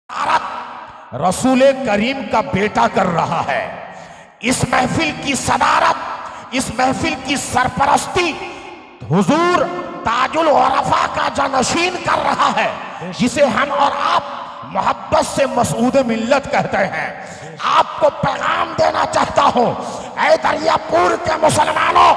सदारत रसूल करीम का बेटा कर रहा है। इस महफिल की सदारत, इस महफिल की सरपरस्ती हुजूर ताजुल वरफा का जानशीन कर रहा है, जिसे हम और आप मोहब्बत से मसूद मिल्लत कहते हैं। आपको पैगाम देना चाहता हूं, ऐ दरियापुर के मुसलमानों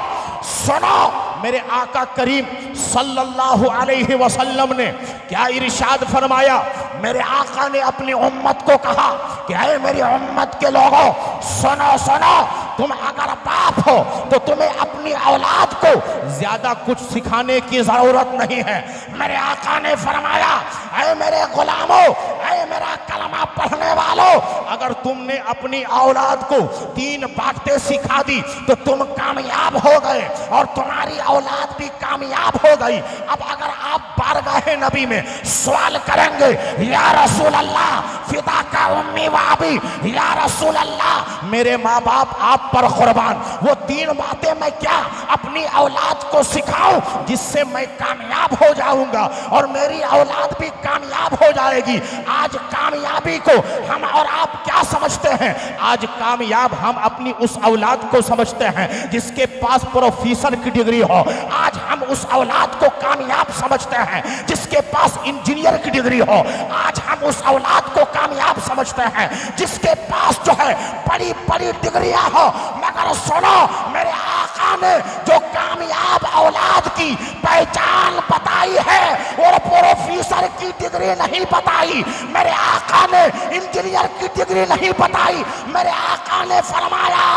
सुनो, मेरे आका करीम सल्लल्लाहु अलैहि वसल्लम ने क्या इरशाद फरमाया। मेरे आका ने अपनी उम्मत को कहा कि ऐ मेरी उम्मत के लोगों सुनो सुनो, तुम अगर बाप हो तो तुम्हें अपनी औलाद को ज्यादा कुछ सिखाने की जरूरत नहीं है। मेरे आका ने फरमाया, ऐ मेरे गुलामों, ऐ मेरा कलमा पढ़ने वालों, अगर तुमने अपनी औलाद को 3 बातें सिखा दी तो तुम कामयाब हो गए और तुम्हारी औलाद भी कामयाब हो गई। अब अगर आप बारगाहे नबी में सवाल करेंगे, या रसूल अल्लाह फिदा का उम्मी व अबी, या रसूल अल्लाह मेरे माँ बाप आप पर कुर्बान, वो 3 बातें मैं क्या अपनी औलाद को सिखाऊं जिससे मैं कामयाब हो जाऊंगा और मेरी औलाद भी कामयाब हो जाएगी। आज कामयाबी को हम और आप क्या समझते हैं? आज कामयाब हम अपनी उस औलाद को समझते हैं जिसके पास प्रोफेसर की डिग्री हो। आज हम उस औलाद को कामयाब समझते हैं जिसके पास इंजीनियर की डिग्री हो। आज हम उस औलाद को कामयाब समझते हैं जिसके पास जो है बड़ी बड़ी डिग्रियां हो। मगर सुनो, मेरे आका ने जो कामयाब औलाद की पहचान बताई है और प्रोफेसर की डिग्री नहीं बताई, मेरे आका ने इंजीनियर की डिग्री नहीं बताई। मेरे आका ने फरमाया,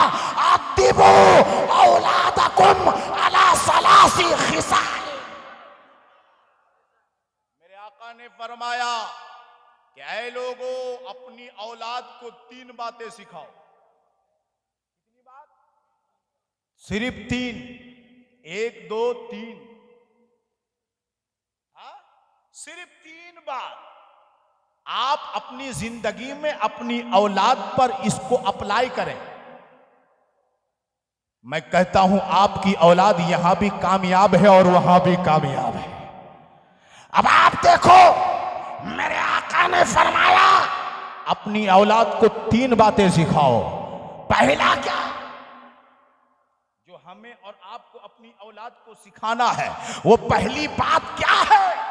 अद्दिबू औलादकुम अला सलासी खिसाल। मेरे आका ने फरमाया कि ऐ लोगों, अपनी औलाद को 3 बातें सिखाओ। कितनी बात? सिर्फ 3, 1 2 3, सिर्फ 3 बात। आप अपनी जिंदगी में अपनी औलाद पर इसको अप्लाई करें। मैं कहता हूं आपकी औलाद यहां भी कामयाब है और वहां भी कामयाब है। अब आप देखो, मेरे आका ने फरमाया अपनी औलाद को 3 बातें सिखाओ। पहला क्या? जो हमें और आपको अपनी औलाद को सिखाना है, वो पहली बात क्या है?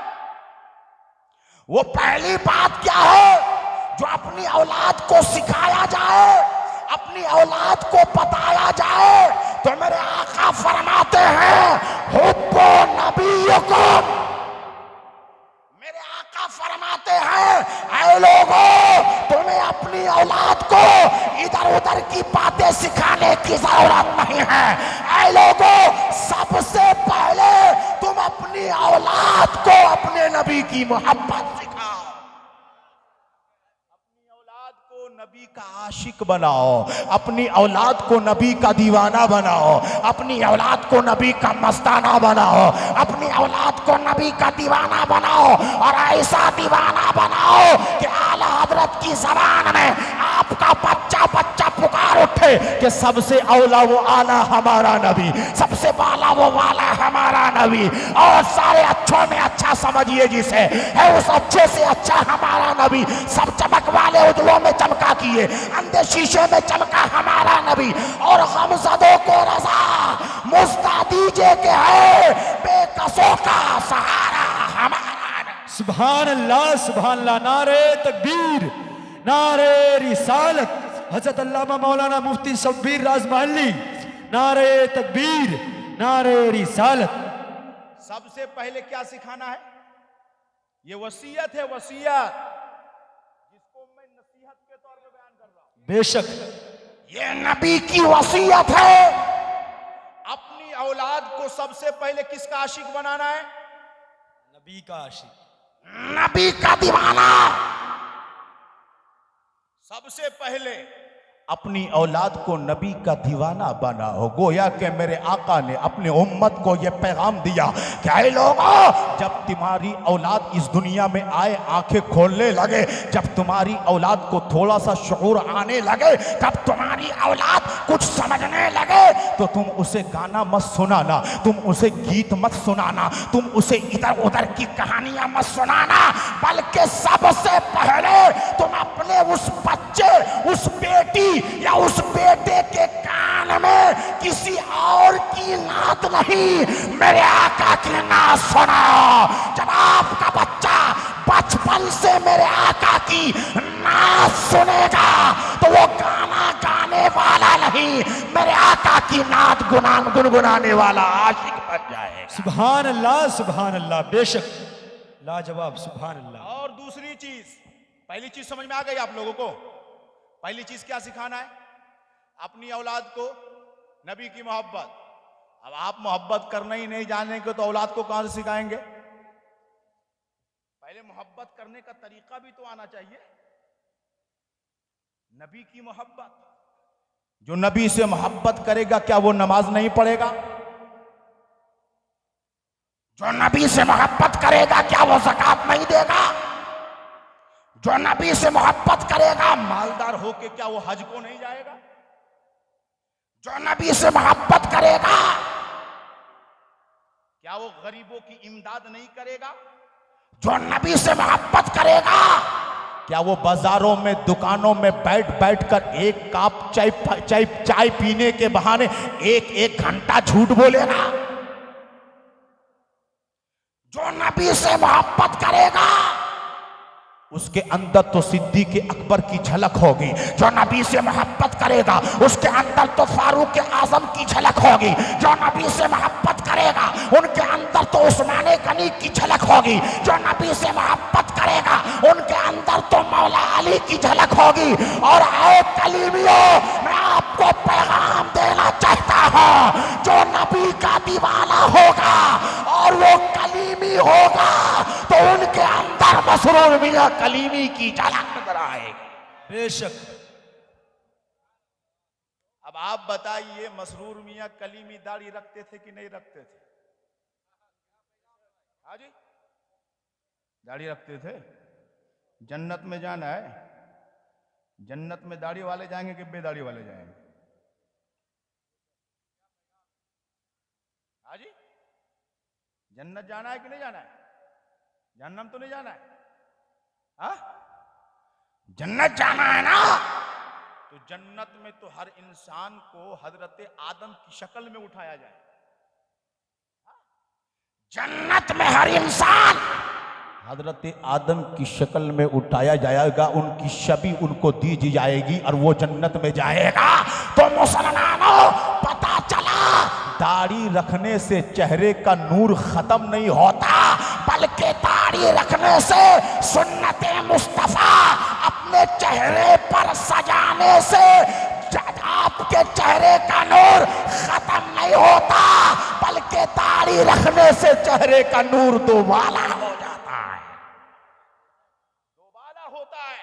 वो पहली बात क्या है जो अपनी औलाद को सिखाया जाए, अपनी औलाद को बताया जाए? तो मेरे आका फरमाते हैं, हुब्बु नबिय्युकुम। मेरे आका फरमाते हैं, ऐ लोगों, तुम्हें अपनी औलाद को इधर उधर की बातें सिखाने की जरूरत नहीं है। ऐ लोगों, सबसे पहले तुम अपनी औलाद को अपने नबी की मोहब्बत सिखाओ। अपनी औलाद को नबी का आशिक बनाओ, अपनी औलाद को नबी का दीवाना बनाओ, अपनी औलाद को नबी का मस्ताना बनाओ, अपनी औलाद को नबी का दीवाना बनाओ और ऐसा दीवाना बनाओ कि आला हजरत की ज़बान में आपका बच्चा बच्चा पुकार उठे कि सबसे औला वो आला हमारा नबी, सबसे बाला वो वाला हमारा नबी, और सारे अच्छों में अच्छा समझिए जिसे है, उस अच्छे से अच्छा हमारा नबी। सब चमक वाले उजलों में चमका किए, अंधे शीशे में चमका हमारा नबी, और गमज़दों को रज़ा मुस्ता दीजिए कि है बेकसों का सहारा हमारा नबी। सुभान अल्लाह, सुभान अल्लाह। नारे तकबीर, नारे रिसालत। हजरत अल्लामा मौलाना मुफ्ती शब्बीर राजमहली, नारे तकबीर, नारे रिसालत। सबसे पहले क्या सिखाना है? ये वसीयत है, वसीयत, जिसको मैं नसीहत के तौर पे बयान कर रहा हूं। बेशक ये नबी की वसीयत है। अपनी औलाद को सबसे पहले किसका आशिक बनाना है? नबी का आशिक, नबी का दीवाना। सबसे पहले अपनी औलाद को नबी का दीवाना बनाओ। गोया कि मेरे आका ने अपनी उम्मत को यह पैगाम दिया कि ऐ लोगों, जब तुम्हारी औलाद इस दुनिया में आए, आंखें खोलने लगे, जब तुम्हारी औलाद को थोड़ा सा शऊर आने लगे, तब तुम्हारी औलाद कुछ समझने लगे, तो तुम उसे गाना मत सुनाना, तुम उसे गीत मत सुनाना, तुम उसे इधर उधर की कहानियां मत सुनाना, बल्कि सबसे पहले नहीं मेरे आका की नात सुनाओ। जब आपका बच्चा बचपन से मेरे आका की नात सुनेगा तो वो गाना गाने वाला नहीं, मेरे आका की नात गुनगुनाने वाला आशिक बन जाएगा। सुभान अल्लाह, बेशक लाजवाब, सुभान अल्लाह। और दूसरी चीज, पहली चीज समझ में आ गई आप लोगों को? पहली चीज क्या सिखाना है? अपनी औलाद को नबी की मोहब्बत। अब आप मोहब्बत करना ही नहीं जानेंगे तो औलाद को कहां से सिखाएंगे? पहले मोहब्बत करने का तरीका भी तो आना चाहिए। नबी की मोहब्बत, जो नबी से मोहब्बत करेगा क्या वो नमाज नहीं पढ़ेगा? जो नबी से मोहब्बत करेगा क्या वो ज़कात नहीं देगा? जो नबी से मोहब्बत करेगा मालदार होके क्या वो हज को नहीं जाएगा? जो नबी से मोहब्बत करेगा क्या वो गरीबों की इमदाद नहीं करेगा? जो नबी से मोहब्बत करेगा क्या वो बाजारों में दुकानों में बैठ बैठ कर एक कप चाय पीने के बहाने एक घंटा झूठ बोलेगा? जो नबी से मोहब्बत करेगा उसके अंदर तो सिद्दीक़ अकबर की झलक होगी। जो नबी से मोहब्बत करेगा उसके अंदर तो फारूक आजम की झलक होगी। जो नबी से मोहब्बत करेगा उनके अंदर तो उस्मान गनी की झलक होगी। जो नबी से मोहब्बत करेगा उनके अंदर तो मौला अली की झलक होगी। और ऐ कलीमियों, मैं आपको पैगाम देना चाहता हूं, जो नबी का दीवाना होगा और वो कलीमी होगा तो उनके अंदर मसरूर मियां कलीमी की झलक नजर आएगी। बेशक। अब आप बताइए, मसरूर मियां कलीमी दाढ़ी रखते थे कि नहीं रखते थे? हाँ जी, दाढ़ी रखते थे। जन्नत में जाना है, जन्नत में दाढ़ी वाले जाएंगे कि बेदाढ़ी वाले जाएंगे? हाँ जी, जन्नत जाना है कि नहीं जाना है? जहन्नम तो नहीं जाना है? हाँ, जन्नत जाना है ना? तो जन्नत में तो हर इंसान को हजरत आदम की शक्ल में उठाया जाए। जन्नत में हर इंसान हजरत आदम की शक्ल में उठाया जाएगा, उनकी छवि उनको दी जाएगी और वो जन्नत में जाएगा। तो मुसलमानों, पता चला दाढ़ी रखने से चेहरे का नूर खत्म नहीं होता, बल्कि दाढ़ी रखने से सुन्नते मुस्तफा अपने चेहरे पर सजाने से आपके चेहरे का नूर खत्म नहीं होता, बल्कि दाढ़ी रखने से चेहरे का नूर दोबाला हो जाता है। दोबाला होता है।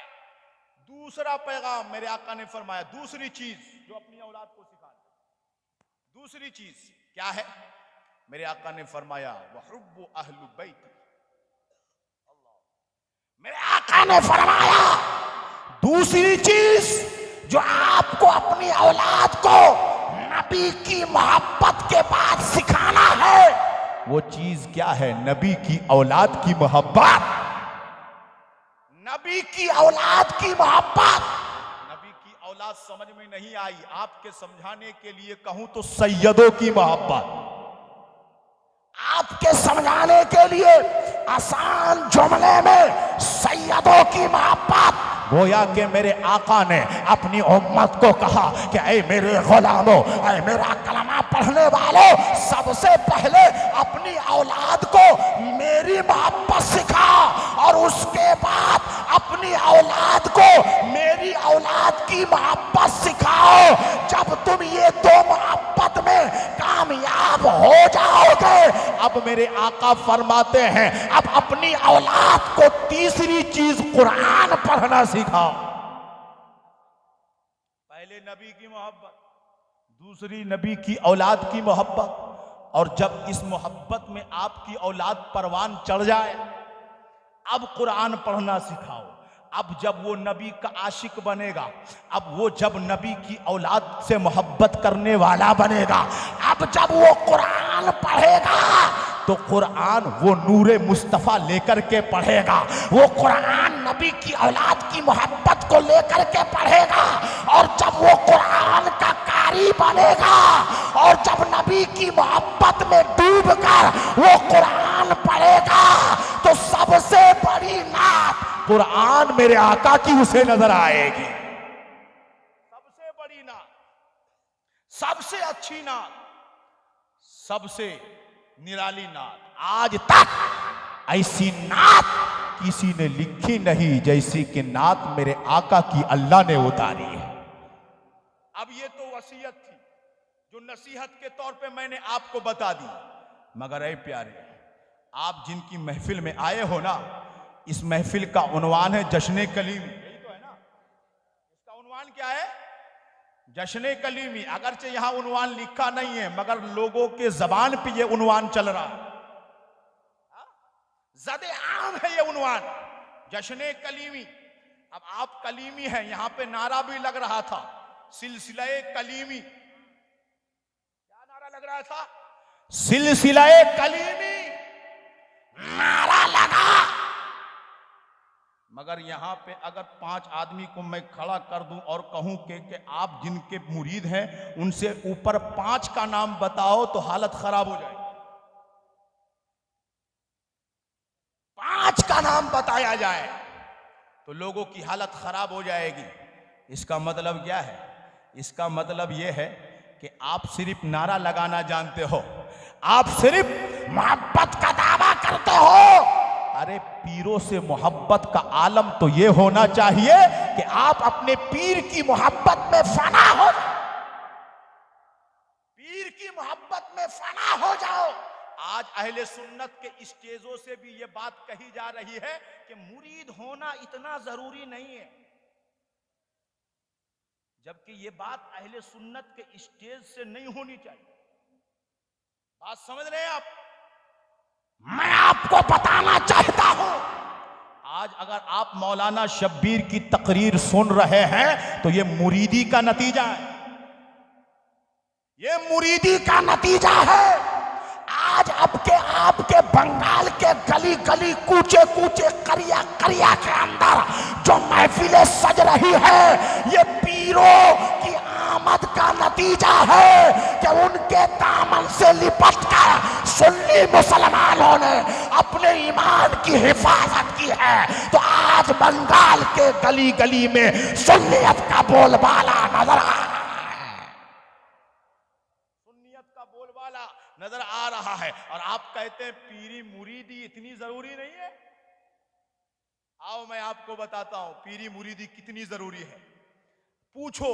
दूसरा पैगाम मेरे आका ने फरमाया, दूसरी चीज जो अपनी औलाद को सिखाना, दूसरी चीज क्या है? मेरे आका ने फरमाया, वहुब्बु अहलु बैत। मेरे आका ने फरमाया दूसरी चीज जो आपको अपनी औलाद को नबी की मोहब्बत के बाद सिखाना है, वो चीज क्या है? नबी की औलाद की मोहब्बत। नबी की औलाद की मोहब्बत। नबी की औलाद समझ में नहीं आई, आपके समझाने के लिए कहूं तो सैयदों की मोहब्बत। आपके समझाने के लिए आसान जुमले में सैयदों की मोहब्बत। गोया के मेरे आका ने अपनी उम्मत को कहा कि ऐ मेरे गुलामों, ऐ मेरा कलमा पढ़ने वालों, सबसे पहले अपनी औलाद को मेरी मोहब्बत सिखाओ और उसके बाद अपनी औलाद को मेरी औलाद की मोहब्बत सिखाओ। जब तुम ये दो मोहब्बत में कामयाब हो जाओगे, अब मेरे आका फरमाते हैं, अब अपनी औलाद को तीसरी चीज कुरान पढ़ना सिखाओ। पहले नबी की मोहब्बत, दूसरी नबी की औलाद की मोहब्बत, और जब इस मोहब्बत में आपकी औलाद परवान चढ़ जाए, अब कुरान पढ़ना सिखाओ। अब जब वो नबी का आशिक बनेगा, अब वो जब नबी की औलाद से मोहब्बत करने वाला बनेगा, अब जब वो कुरान पढ़ेगा तो कुरान वो नूरे मुस्तफ़ा लेकर के पढ़ेगा। वो कुरान नबी की औलाद की मोहब्बत को लेकर के पढ़ेगा। और जब वो कुरान का कारी बनेगा और जब नबी की मोहब्बत में डूबकर वो कुरान पढ़ेगा तो सबसे बड़ी नात कुरान मेरे आका की उसे नजर आएगी। सबसे बड़ी नात, सबसे अच्छी नात, सबसे निराली नात। आज तक ऐसी नात किसी ने लिखी नहीं जैसी कि नात मेरे आका की अल्लाह ने उतारी है। अब ये तो वसीयत थी जो नसीहत के तौर पे मैंने आपको बता दी, मगर ऐ प्यारे, आप जिनकी महफिल में आए हो ना, इस महफिल का उन्वान है जश्न कलीमी। यही तो है ना, इसका उन्वान क्या है? जश्न कलीमी। अगरचे यहां उन्वान लिखा नहीं है मगर लोगों के जबान पे ये उन्वान चल रहा है, ज़दे आम है ये उन्वान, जश्न कलीमी। अब आप कलीमी हैं, यहां पे नारा भी लग रहा था, सिलसिले कलीमी। क्या नारा लग रहा था? सिलसिले कलीमी नारा लगा। मगर यहां पे अगर 5 आदमी को मैं खड़ा कर दूं और कहूं कि आप जिनके मुरीद हैं उनसे ऊपर 5 का नाम बताओ तो हालत खराब हो जाएगी। 5 का नाम बताया जाए तो लोगों की हालत खराब हो जाएगी। इसका मतलब क्या है? इसका मतलब यह है कि आप सिर्फ नारा लगाना जानते हो, आप सिर्फ मोहब्बत का दावा करते हो। अरे पीरों से मोहब्बत का आलम तो ये होना चाहिए कि आप अपने पीर की मोहब्बत में फना हो, पीर की मोहब्बत में फना हो जाओ। आज अहले सुन्नत के स्टेजों से भी ये बात कही जा रही है कि मुरीद होना इतना जरूरी नहीं है, जबकि ये बात अहले सुन्नत के स्टेज से नहीं होनी चाहिए। बात समझ रहे हैं आप? मैं आपको बताना चाहता हूं, आज अगर आप मौलाना शब्बीर की तकरीर सुन रहे हैं तो ये मुरीदी का नतीजा है, ये मुरीदी का नतीजा है। आज आपके बंगाल के गली गली कूचे कूचे करिया करिया के अंदर जो महफिलें सज रही है, ये पीरों की आमद का नतीजा है कि उनके दामन से लिपटकर सुन्नी मुसलमानों ने अपने ईमान की हिफाजत की है। तो आज बंगाल के गली गली में सुन्नियत का बोलबाला नजर आ रहा है, सुन्नियत का बोलबाला नजर आ रहा है। और आप कहते हैं पीरी मुरीदी इतनी जरूरी नहीं है। आओ मैं आपको बताता हूं पीरी मुरीदी कितनी जरूरी है। पूछो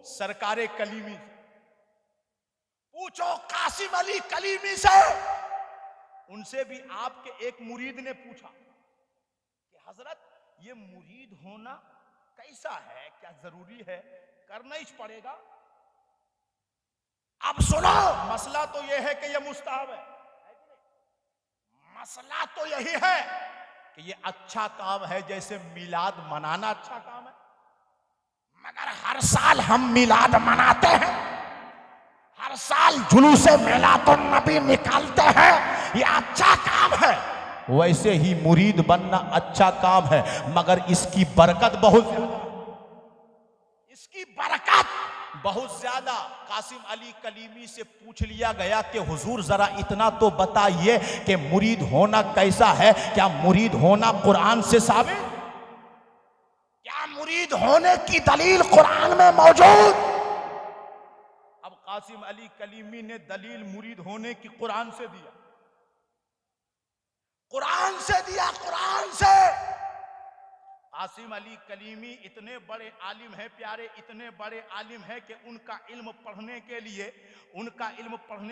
सरकारे कलीमी से, पूछो कासिम अली कलीमी से। उनसे भी आपके एक मुरीद ने पूछा कि हजरत ये मुरीद होना कैसा है, क्या जरूरी है, करना ही पड़ेगा? अब सुनो, मसला तो यह है कि यह मुस्ताहब है, मसला तो यही है कि ये अच्छा काम है, जैसे मिलाद मनाना अच्छा काम है। मगर हर साल हम मिलाद मनाते हैं, हर साल जुलूसे मिलादुन नबी निकालते हैं, ये अच्छा काम है। वैसे ही मुरीद बनना अच्छा काम है, मगर इसकी बरकत बहुत ज्यादा, इसकी बरकत बहुत ज्यादा। कासिम अली कलीमी से पूछ लिया गया कि हुजूर जरा इतना तो बताइए कि मुरीद होना कैसा है, क्या मुरीद होना कुरान से साबित? क्या मुरीद होने की दलील कुरान में मौजूद? अब कासिम अली कलीमी ने दलील मुरीद होने की कुरान से दिया, कुरान से दिया, कुरान से। कासिम अली कलीमी इतने बड़े आलिम हैं प्यारे, इतने बड़े आलिम हैं कि उनका इल्म पढ़ने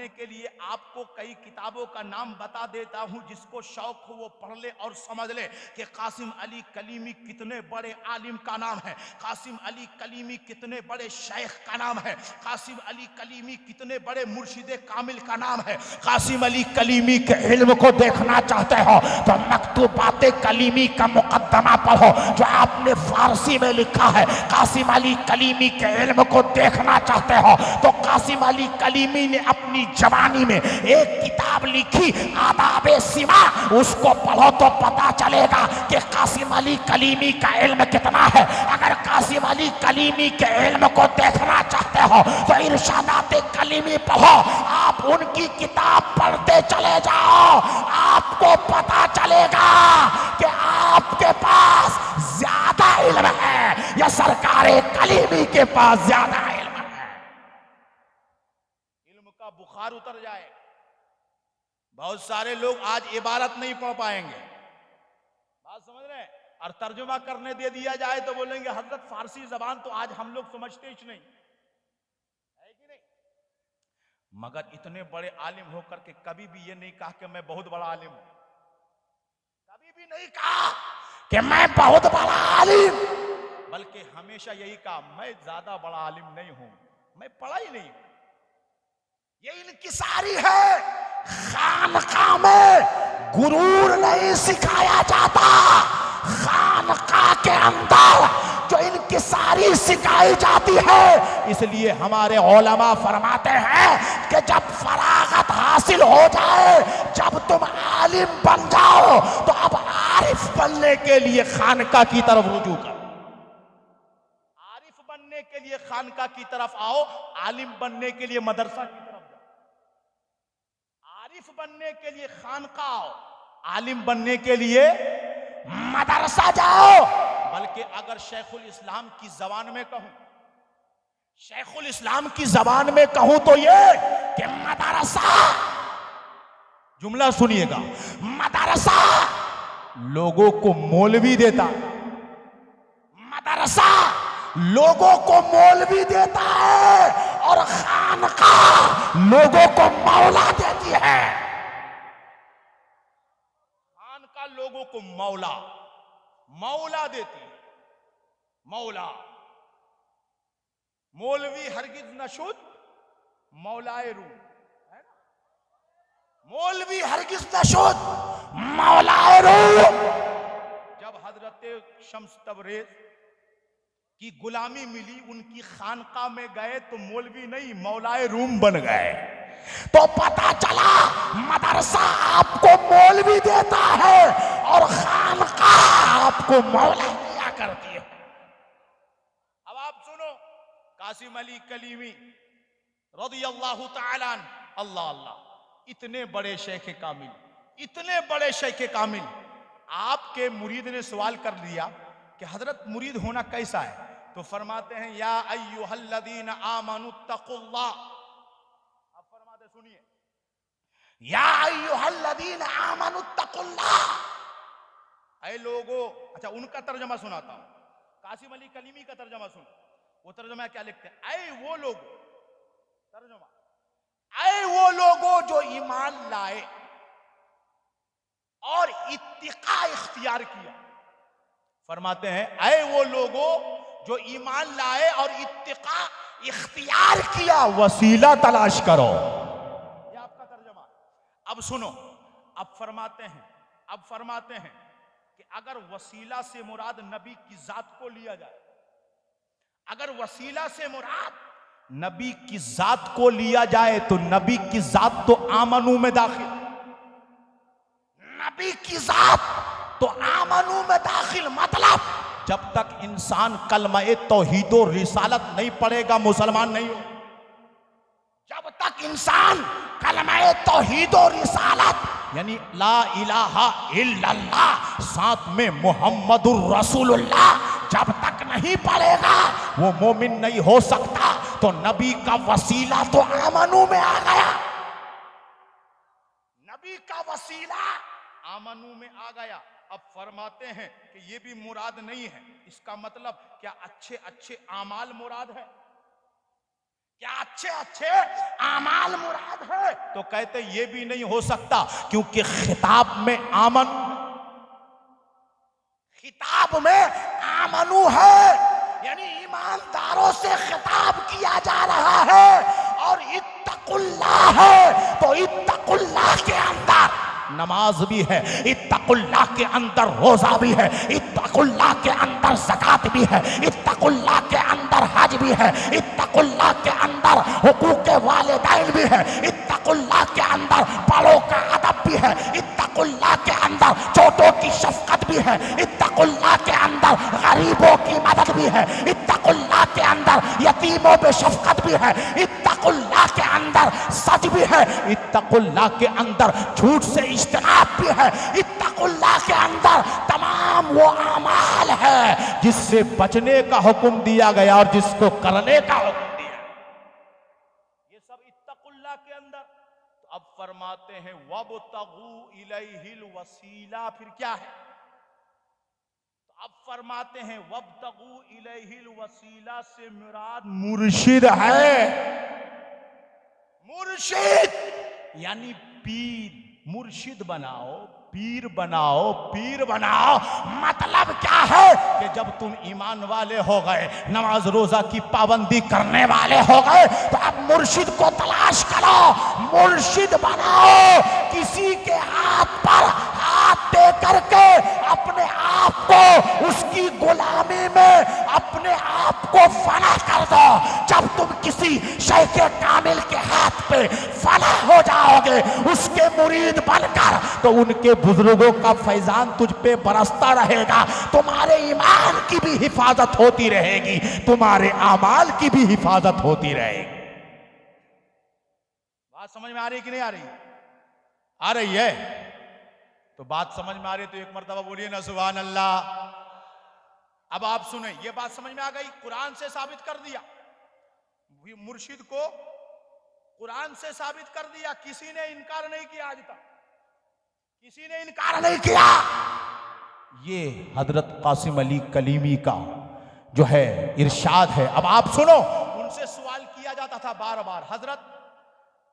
के लिए आपको कई किताबों का नाम बता देता हूं, जिसको शौक हो वो पढ़ ले और समझ ले कि कासिम अली कलीमी कितने बड़े आलिम का नाम है, कासिम अली कलीमी कितने बड़े शेख का नाम है, कासिम अली कलीमी कितने बड़े मुर्शिद कामिल का नाम है। कासिम अली कलीमी के इल्म को देखना चाहते हो तो मकतूबात कलीमी का मुकद्दमा पढ़ो जो आपने फारसी में लिखा है। कासिम अली कलीमी के इल्म को देखना चाहते हो तो कासिम अली कलीमी ने अपनी जवानी में एक किताब लिखी आदाबे सिमा, उसको पढ़ो तो पता चलेगा कि कासिम अली कलीमी का इल्म कितना है। अगर कासिम अली कलीमी के इल्म को देखना चाहते हो तो इरशादात कलीमी पढ़ो, आप उनकी किताब पढ़ते चले जाओ, आपको पता चलेगा कि आपके पास ज्यादा इल्म है या सरकारे कलीमी के पास ज्यादा इल्म है। इल्म का बुखार उतर जाए। बहुत सारे लोग आज इबारत नहीं पढ़ पाएंगे, बात समझ रहे हैं, और तर्जुमा करने दे दिया जाए तो बोलेंगे हजरत फारसी जबान तो आज हम लोग समझते ही नहीं है कि नहीं। मगर इतने बड़े आलिम होकर के कभी भी ये नहीं कहा कि मैं बहुत बड़ा आलिम हूं, कभी भी नहीं कहा कि मैं बहुत बड़ा आलिम, बल्कि हमेशा यही कहा मैं ज्यादा बड़ा आलिम नहीं हूं, मैं पढ़ा ही नहीं हूं। ये इनकिसारी है। खानका में गुरूर नहीं सिखाया जाता, खानका के अंदर जो इनकिसारी सिखाई जाती है। इसलिए हमारे उलमा फरमाते हैं कि जब फरागत हासिल हो जाए, जब तुम आलिम बन जाओ, तो अब आरिफ बनने के लिए खानका की तरफ रुजू करो। आरिफ बनने के लिए खानका की तरफ आओ, आलिम बनने के लिए मदरसा की तरफ जाओ। आरिफ बनने के लिए खानका आओ, आलिम बनने के लिए मदरसा जाओ। बल्कि अगर शेखुल इस्लाम की जबान में कहूं, शेखुल इस्लाम की जबान में कहूं तो ये कि मदरसा, जुमला सुनिएगा, मदरसा लोगों को मौलवी देता, मदरसा लोगों को मौलवी देता है और खानका लोगों को मौला देती है। खानका लोगों को मौला मौला देती है। मौला, मौलवी हरगिज नशुद मौलाए रूम है ना, मौलवी हरगिज नशुद मौलाए रूम। जब हजरत शम्स तबरेज की गुलामी मिली, उनकी खानका में गए तो मौलवी नहीं मौलाए रूम बन गए। तो पता चला मदरसा आपको मौलवी देता है और खानका आपको मौला दिया करती है। अब आप सुनो, कासिम अली कलीमी रज़ियल्लाहु ताला अन्हु, अल्लाह अल्लाह, इतने बड़े शेख कामिल, इतने बड़े शेख कामिल, आपके मुरीद ने सवाल कर लिया कि हजरत मुरीद होना कैसा है, तो फरमाते हैं या अय्युहल्लज़ीना आमनुत्तकुल्लाह। आप फरमाते सुनिए, या अय्युहल्लज़ीना आमनुत्तकुल्लाह। ऐ लोगो, अच्छा उनका तर्जमा सुनाता हूं, कासिम अली कलीमी का तर्जमा सुनो। वो तर्जमा क्या लिखते हैं, ऐ वो लोग, तर्जमा, ऐ वो लोगो जो ईमान लाए और इत्तिका इख्तियार किया। फरमाते हैं ऐ वो लोगो जो ईमान लाए और इत्तिका इख्तियार किया, वसीला तलाश करो। ये आपका तर्जमा। अब सुनो, अब फरमाते हैं कि अगर वसीला से मुराद नबी की जात को लिया जाए, अगर वसीला से मुराद नबी की जात को लिया जाए तो नबी की जात तो आमनू में दाखिल, नबी की जात तो आमनू में दाखिल। मतलब जब तक इंसान कलमा-ए तौहीद और रिसालत नहीं पढ़ेगा मुसलमान नहीं हो। जब तक इंसान कलमा-ए तौहीद और रिसालत यानी ला इलाहा इल्लल्लाह, साथ में मुहम्मदुर रसूलुल्लाह जब तक नहीं पढ़ेगा वो मोमिन नहीं हो सकता। तो नबी का वसीला तो आमनू में आ गया, नबी का वसीला आमनू में आ गया। अब फरमाते हैं कि ये भी मुराद नहीं है, इसका मतलब क्या अच्छे अच्छे आमाल मुराद है, क्या अच्छे अच्छे आमाल मुराद है? तो कहते ये भी नहीं हो सकता, क्योंकि खिताब में आमन, खिताब में आमनू है, यानी ईमानदारों से खिताब किया जा रहा है। और इत्तकुल्लाह है तो इत्तकुल्लाह के अंदर नमाज भी है, इत्तकुल्लाह के अंदर रोजा भी है, इत्तकुल्लाह के अंदर ज़कात भी है, इत्तकुल्लाह के अंदर हज भी है, इत्तकुल्लाह के अंदर हुकूक वालिदैन भी है, इत्तकुल्लाह के अंदर बड़ों का अदब भी है, इत्तकुल्लाह इत्तकुल्लाह के अंदर छोटों की शफकत भी है, इत्तकुल्लाह के अंदर गरीबों की मदद भी है, इत्तकुल्लाह के अंदर यतीमों पे शफकत भी है, इत्तकुल्लाह के अंदर सच भी है, इत्तकुल्लाह के अंदर झूठ से इज्तनाब भी है, इत्तकुल्लाह के अंदर तमाम वो अमाल है जिससे बचने का हुक्म दिया गया और जिसको करने का हुक्म दिया, ये सब इत्तकुल्लाह के अंदर। तो अब फरमाते हैं वब्तगू इलैहिल वसीला, फिर क्या है? तो अब फरमाते हैं वब्तगू इलैहिल वसीला से मुराद मुर्शिद है। मुर्शिद यानी पीर, मुर्शिद बनाओ, पीर बनाओ, पीर बनाओ। मतलब क्या है कि जब तुम ईमान वाले हो गए, नमाज रोजा की पाबंदी करने वाले हो गए, तो अब मुर्शिद को तलाश करो, मुर्शिद बनाओ। किसी के हाथ पर हाथ दे करके अपने आप को उसकी गुलामी में अपने आप को फना कर दो। जब तुम किसी शेख कामिल के हाथ पे फना हो जाओगे उसके मुरीद बनकर, तो उनके बुजुर्गों का फैजान तुझ पे बरसता रहेगा, तुम्हारे ईमान की भी हिफाजत होती रहेगी, तुम्हारे आमाल की भी हिफाजत होती रहेगी। बात समझ में आ रही है कि नहीं आ रही? आ रही है? तो बात समझ में आ रही है तो एक मर्तबा बोलिए ना सुभान अल्लाह। अब आप सुने, ये बात समझ में आ गई, कुरान से साबित कर दिया, मुर्शिद को कुरान से साबित कर दिया, किसी ने इनकार नहीं किया, आज तक किसी ने इनकार नहीं किया। ये हजरत कासिम अली कलीमी का जो है इरशाद है। अब आप सुनो, उनसे सवाल किया जाता था बार बार, हजरत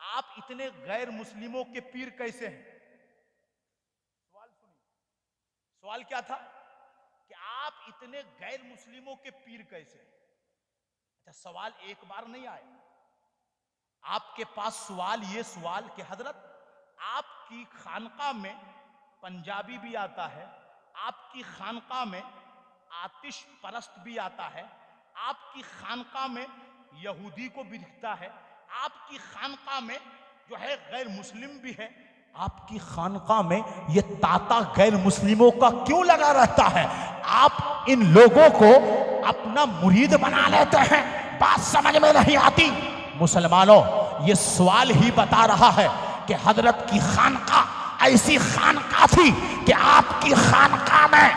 आप इतने गैर मुस्लिमों के पीर कैसे हैं? सवाल सुनिए, सवाल क्या था कि आप इतने गैर मुस्लिमों के पीर कैसे हैं? अच्छा, सवाल एक बार नहीं आए, आपके पास सवाल, ये सवाल कि हजरत आपकी खानका में पंजाबी भी आता है, आपकी खानका में आतिश परस्त भी आता है, आपकी खानका में यहूदी को भी दिखता है, आपकी खानका में जो है गैर मुस्लिम भी है, आपकी खानका में ये ताता गैर मुस्लिमों का क्यों लगा रहता है? आप इन लोगों को अपना मुरीद बना लेते हैं, बात समझ में नहीं आती। मुसलमानों, ये सवाल ही बता रहा है कि हजरत की खानका ऐसी खानका थी कि आपकी खानका में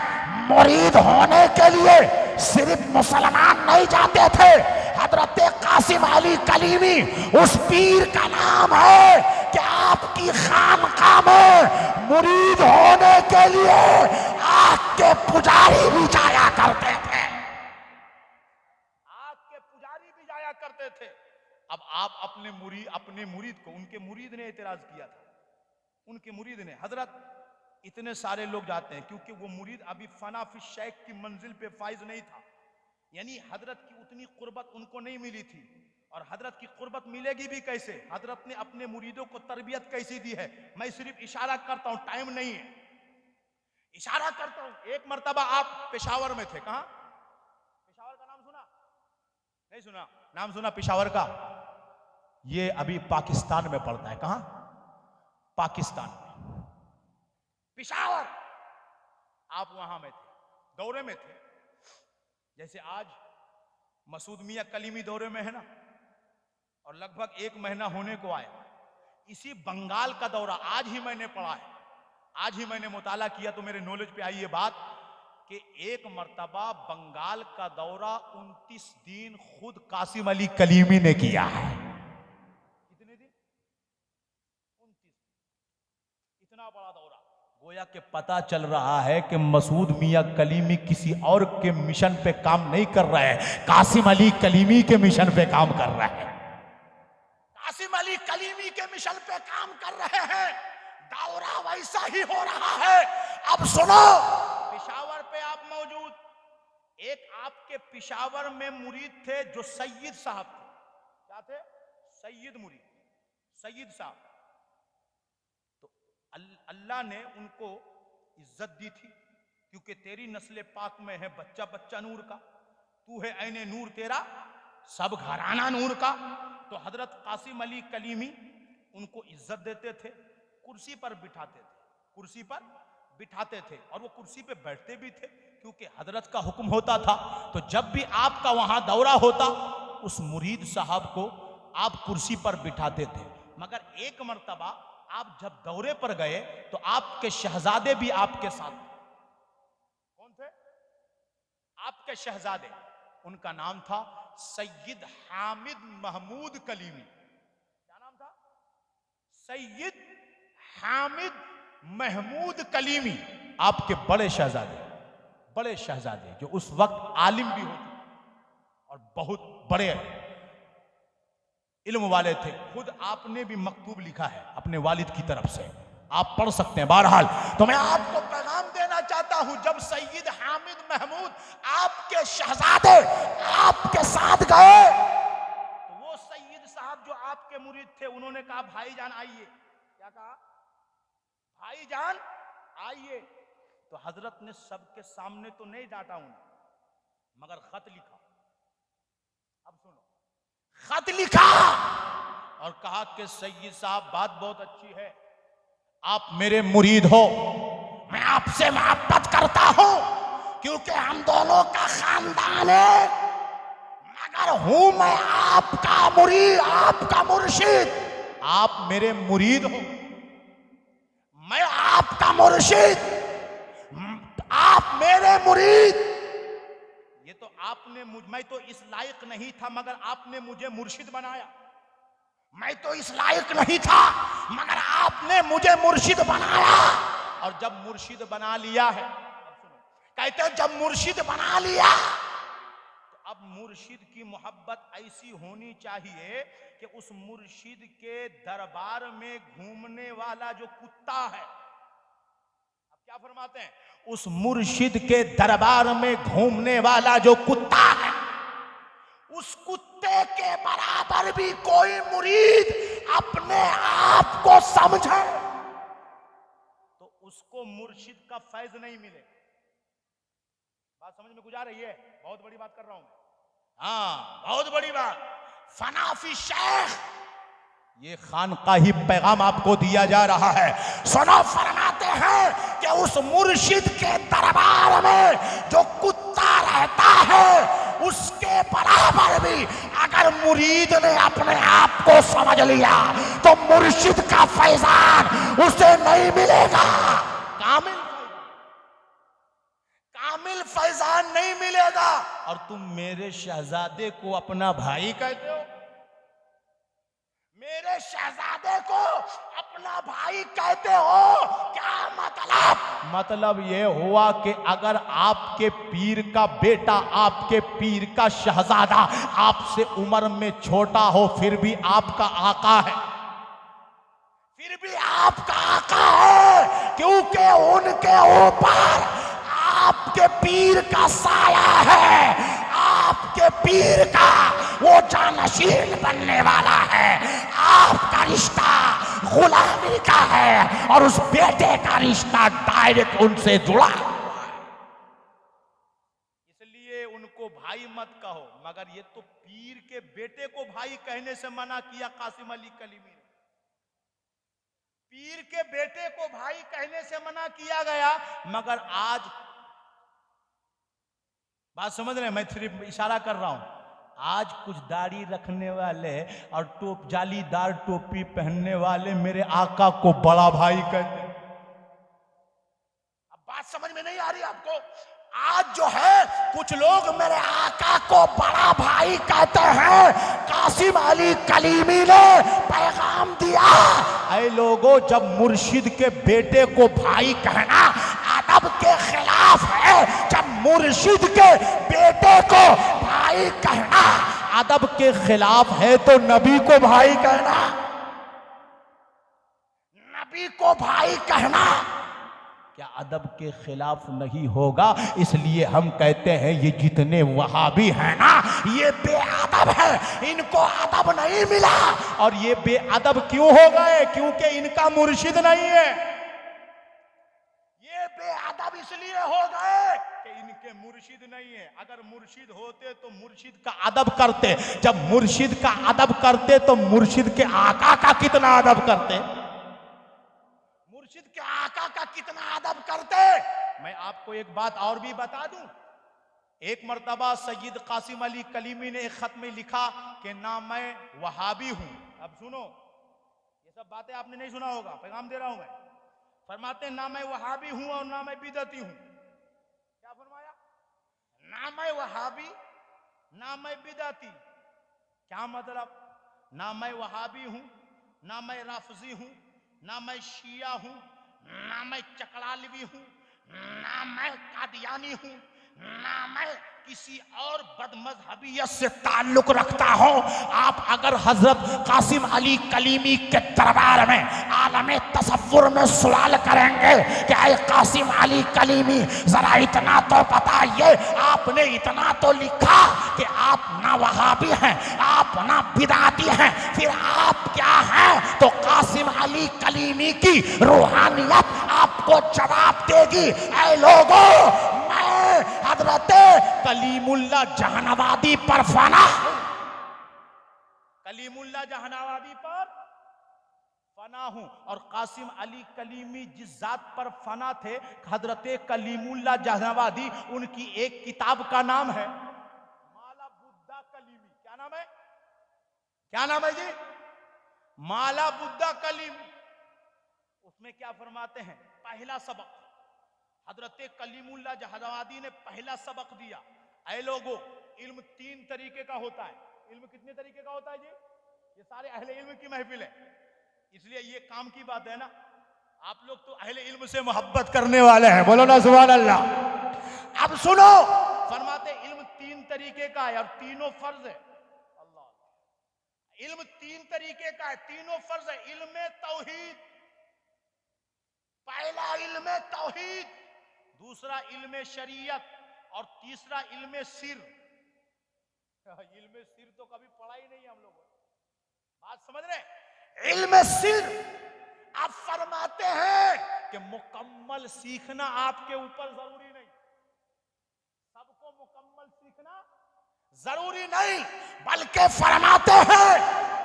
मुरीद होने के लिए सिर्फ मुसलमान नहीं जाते थे। हजरत कासिम अली कलीमी उस पीर का नाम है कि आपकी खानका में मुरीद होने के लिए आग के पुजारी भी जाया करते थे, आग के पुजारी भी जाया करते थे। अब आप अपने मुरीद को, उनके मुरीद ने एतराज किया था, उनके मुरीद ने, हजरत इतने सारे लोग जाते हैं, क्योंकि वो मुरीद अभी फना फिश शेख की मंजिल पे फाइज नहीं था, यानी हजरत की उतनी कुर्बत उनको नहीं मिली थी। और हजरत की कुर्बत मिलेगी भी कैसे? हजरत ने अपने मुरीदों को तरबियत कैसी दी है? मैं सिर्फ इशारा करता हूं, टाइम नहीं है, इशारा करता हूं। एक मर्तबा आप पेशावर में थे, कहां? पेशावर का नाम सुना? नहीं सुना? नाम सुना पेशावर का? ये अभी पाकिस्तान में पड़ता है। कहां? पाकिस्तान में, पेशावर। आप वहां में थे, दौरे में थे, जैसे आज मसूद मियां कलीमी दौरे में है ना, और लगभग 1 महीना होने को आया। इसी बंगाल का दौरा आज ही मैंने पढ़ा है, आज ही मैंने मुताला किया, तो मेरे नॉलेज पे आई ये बात कि एक मर्तबा बंगाल का दौरा 29 दिन खुद कासिम अली कलीमी ने किया है। कितने दिन? 29। इतना बड़ा दौरा, गोया के पता चल रहा है कि मसूद मियां कलीमी किसी और के मिशन पे काम नहीं कर रहे हैं, कासिम अली कलीमी के मिशन पे काम कर रहे हैं, कासिम अली कलीमी के मिशन पे काम कर रहे हैं। दौरा वैसा ही हो रहा है। अब सुनो, पेशावर पे आप मौजूद, एक आपके पेशावर में मुरीद थे जो सैयद साहब थे। क्या थे? सैयद मुरीद, सैयद साहब। तो अल्लाह ने उनको इज्जत दी थी, क्योंकि तेरी नस्ल पाक में है बच्चा बच्चा नूर का, तू है ऐने नूर, तेरा सब घराना नूर का। तो हजरत कासिम अली कलीमी उनको इज्जत देते थे, कुर्सी पर बिठाते थे, कुर्सी पर बिठाते थे और वो कुर्सी पे बैठते भी थे, क्योंकि हजरत का हुक्म होता था। तो जब भी आपका वहां दौरा होता, उस मुरीद साहब को आप कुर्सी पर बिठाते थे। मगर एक मर्तबा आप जब दौरे पर गए तो आपके शहजादे भी आपके साथ थे। कौन थे? आपके शहजादे। उनका नाम था सैयद हामिद महमूद कलीमी। क्या नाम था? सैयद हामिद महमूद कलीमी, आपके बड़े शहजादे जो उस वक्त आलिम भी होते और बहुत बड़े इल्म वाले थे। खुद आपने भी मकतूब लिखा है अपने वालिद की तरफ से, आप पढ़ सकते हैं। बहरहाल तो मैं आपको पैगाम देना चाहता हूं, जब सैयद हामिद महमूद आपके शहजादे आपके साथ गए तो वो सैयद साहब जो आपके मुरीद थे, उन्होंने कहा भाईजान आइए। क्या कहा? भाईजान आइए। तो हजरत ने सबके सामने तो नहीं डांटा उन्हें, मगर खत लिखा। अब सुनो, खत लिखा और कहा कि सैयद साहब बात बहुत अच्छी है, आप मेरे मुरीद हो, मैं आपसे मोहब्बत करता हूं क्योंकि हम दोनों का खानदान है, मगर हूं मैं आपका मुरीद, आपका मुर्शिद। आप मेरे मुरीद हो, मैं आपका मुर्शिद, आप मेरे मुरीद। ये तो आपने मैं तो इस लायक नहीं था, मगर आपने मुझे मुर्शिद बनाया। मैं तो इस लायक नहीं था, मगर आपने मुझे मुर्शिद बनाया। और जब मुर्शिद बना लिया है, कहते हैं जब मुर्शिद बना लिया तो अब मुर्शिद की मोहब्बत ऐसी होनी चाहिए कि उस मुर्शिद के दरबार में घूमने वाला जो कुत्ता है, अब क्या फरमाते हैं, उस मुर्शिद के दरबार में घूमने वाला जो कुत्ता है, उस कुत्ते के बराबर भी कोई मुरीद अपने आप को समझे तो उसको मुर्शिद का फैज नहीं मिले। बात समझ में गुजार रही है? बहुत बड़ी बात कर रहा हूं मैं। हाँ, बहुत बड़ी बात। फनाफी शेख, ये खानकाही पैगाम आपको दिया जा रहा है। सुनो, फरमाते हैं कि उस मुर्शिद के दरबार में जो कुत्ता रहता है, उसके बराबर भी अगर मुरीद ने अपने आप को समझ लिया तो मुर्शिद का फैजान उसे नहीं मिलेगा। कामिल फैजान नहीं मिलेगा। और तुम मेरे शहजादे को अपना भाई कहते हो, मेरे शहजादे को अपना भाई कहते हो, क्या मतलब? मतलब यह हुआ कि अगर आपके पीर का बेटा, आपके पीर का शहजादा आपसे उम्र में छोटा हो, फिर भी आपका आका है, फिर भी आपका आका है, क्योंकि उनके ऊपर आपके पीर का साया है, आपके पीर का वो जानशीन बनने वाला है। आपका रिश्ता गुलामी का है और उस बेटे का रिश्ता डायरेक्ट उनसे जुड़ा हुआ है। इसलिए उनको भाई मत कहो, मगर ये तो पीर के बेटे को भाई कहने से मना किया कासिम अली कलीमी ने। पीर के बेटे को भाई कहने से मना किया गया, मगर आज बात समझ रहे हैं, मैं सिर्फ इशारा कर रहा हूं। आज कुछ दाढ़ी रखने वाले और जालीदार टोपी पहनने वाले मेरे आका को बड़ा भाई कहते हैं। अब बात समझ में नहीं आ रही आपको? आज जो है कुछ लोग मेरे आका को बड़ा भाई कहते हैं। कासिम अली कलीमी ने पैगाम दिया, ऐ लोगों, जब मुर्शिद के बेटे को भाई कहना अदब के खिलाफ है, जब मुर्शिद के बेटे को भाई कहना अदब के खिलाफ है, तो नबी को भाई कहना, नबी को भाई कहना क्या अदब के खिलाफ नहीं होगा? इसलिए हम कहते हैं ये जितने वहाबी हैं ना, ये बेअदब है, इनको अदब नहीं मिला। और ये बेअदब क्यों हो गए? क्योंकि इनका मुर्शिद नहीं है। ये बेअदब इसलिए हो गए कि इनके मुर्शिद नहीं है। अगर मुर्शिद होते तो मुर्शिद का अदब करते। जब मुर्शिद का अदब करते तो मुर्शिद के आका का कितना अदब करते, मुर्शिद के आका का मैं आपको एक बात और भी बता दूं, एक मर्तबा सैयद कासिम अली कलीमी ने एक खत में लिखा कि ना मैं वहाबी हूं। अब सुनो, ये सब बातें आपने नहीं सुना होगा, पैगाम दे रहा हूं मैं। फरमाते ना मैं वहाबी हूं और ना मैं बिदअती हूं। क्या फरमाया? ना मैं वहाबी ना मैं बिदअती। क्या मतलब? ना मैं वहाबी हूं, ना मैं राफजी हूं, ना मैं शिया हूं, ना मैं चकड़ालवी हूं, ना मैं कादियानी हूं, ना मैं किसी और बदमजहबियत से ताल्लुक रखता हूं। आप अगर हजरत कासिम अली कलीमी के दरबार में आलमे तसव्वुर में सवाल करेंगे कि ऐ कासिम अली कलीमी जरा इतना तो बताइए, आपने इतना तो लिखा कि आप ना वहाबी हैं, आप ना बिदाती हैं, फिर आप क्या हैं? तो कासिम अली कलीमी की रूहानियत आपको जवाब देगी, ऐ लोगों, मैं हजरत कलीमुल्लाह जहानाबादी पर फना हूं। कलीमुल्लाह जहानाबादी पर फना हूं। और कासिम अली कलीमी जिस जात पर फना थे, हजरत कलीमुल्लाह जहानाबादी, उनकी एक किताब का नाम है माला बुद्धा कलीमी। क्या नाम है? क्या नाम है जी? माला बुद्धा कलीमी। उसमें क्या फरमाते हैं? पहला सबक हजरत कलीमुल्लाह जहानाबादी ने पहला सबक दिया, ऐ लोगों, इल्म 3 तरीके का होता है। इल्म कितने तरीके का होता है जी? ये सारे अहले इल्म की महफिल है, इसलिए ये काम की बात है ना। आप लोग तो अहले इल्म से मोहब्बत करने वाले हैं, बोलो ना सुभान अल्लाह। अब सुनो, फरमाते इल्म 3 तरीके का है और तीनों फर्ज है। अल्लाह, इल्म 3 तरीके का है, तीनों फर्ज है। इल्म तौहीद, पहला इल्म तौहीद, दूसरा इल्म शरीयत और तीसरा इल्म सिर। इल्म सिर तो कभी पढ़ा ही नहीं हम लोगों ने, बात समझ रहे? इल्म सिर। आप फरमाते हैं कि मुकम्मल सीखना आपके ऊपर जरूरी नहीं, सबको मुकम्मल सीखना जरूरी नहीं, बल्कि फरमाते हैं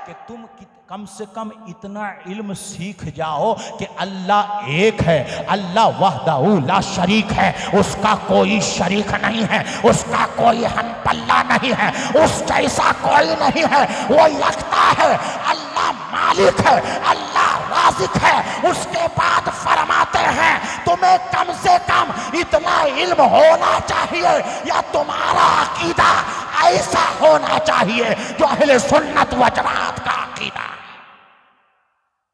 कि तुम कम से कम इतना इल्म सीख जाओ कि अल्लाह एक है, अल्लाह वहदहू ला शरीक है, उसका कोई शरीक नहीं है, उसका कोई हमपल्ला नहीं है, उस जैसा कोई नहीं है, वो यकता है, अल्लाह मालिक है, अल्लाह राज़िक है। उसके बाद फरमाते हैं तुम्हें कम से कम इतना इल्म होना चाहिए या तुम्हारा अकीदा ऐसा होना चाहिए जो अहले सुन्नत व जमात का अकीदा।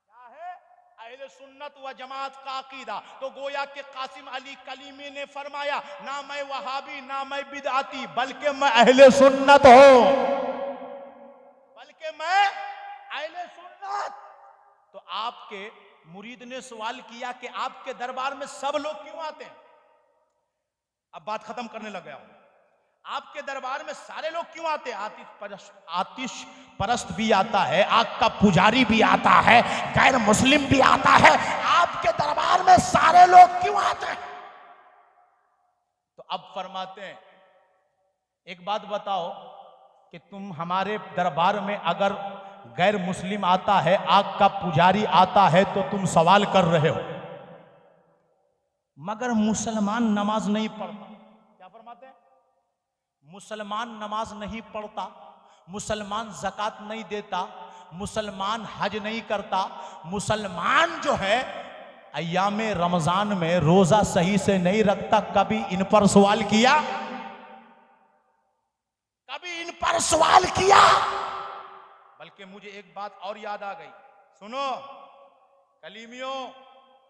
क्या है? अहले सुन्नत व जमात का अकीदा। तो गोया के कासिम अली कलीमी ने फरमाया ना मैं वहाबी ना मैं बिदअती, बल्कि मैं अहले सुन्नत हूं, बल्कि मैं अहले सुन्नत। तो आपके मुरीद ने सवाल किया कि आपके दरबार में सब लोग क्यों आते हैं? अब बात खत्म करने लग गया हूं। आपके दरबार में सारे लोग क्यों आते हैं? आतिश परस्त भी आता है, आग का पुजारी भी आता है, गैर मुस्लिम भी आता है, आपके दरबार में सारे लोग क्यों आते हैं? तो अब फरमाते हैं एक बात बताओ कि तुम हमारे दरबार में अगर गैर मुस्लिम आता है, आग का पुजारी आता है, तो तुम सवाल कर रहे हो, मगर मुसलमान नमाज नहीं पढ़ता। क्या फरमाते हैं? मुसलमान नमाज नहीं पढ़ता, मुसलमान ज़कात नहीं देता, मुसलमान हज नहीं करता, मुसलमान जो है अय्यामे रमजान में रोजा सही से नहीं रखता। कभी इन पर सवाल किया? कभी इन पर सवाल किया? बल्कि मुझे एक बात और याद आ गई, सुनो कलीमियों,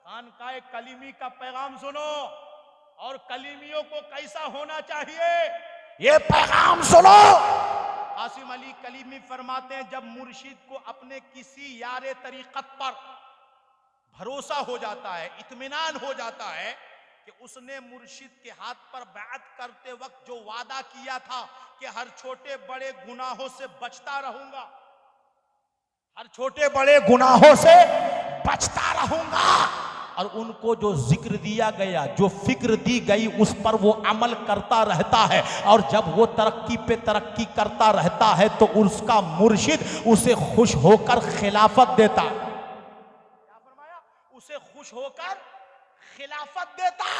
खानकाए कलीमी का पैगाम सुनो और कलीमियों को कैसा होना चाहिए ये पैगाम सुनो। कासिम अली कलीमी फरमाते हैं जब मुर्शिद को अपने किसी यारे तरीकत पर भरोसा हो जाता है, इत्मीनान हो जाता है कि उसने मुर्शिद के हाथ पर बैत करते वक्त जो वादा किया था कि हर छोटे बड़े गुनाहों से बचता रहूंगा, हर छोटे बड़े गुनाहों से बचता रहूंगा, और उनको जो जिक्र दिया गया, जो फिक्र दी गई, उस पर वो अमल करता रहता है, और जब वो तरक्की पे तरक्की करता रहता है तो उसका मुर्शिद उसे खुश होकर खिलाफत देता। क्या फरमाया? उसे खुश होकर खिलाफत देता।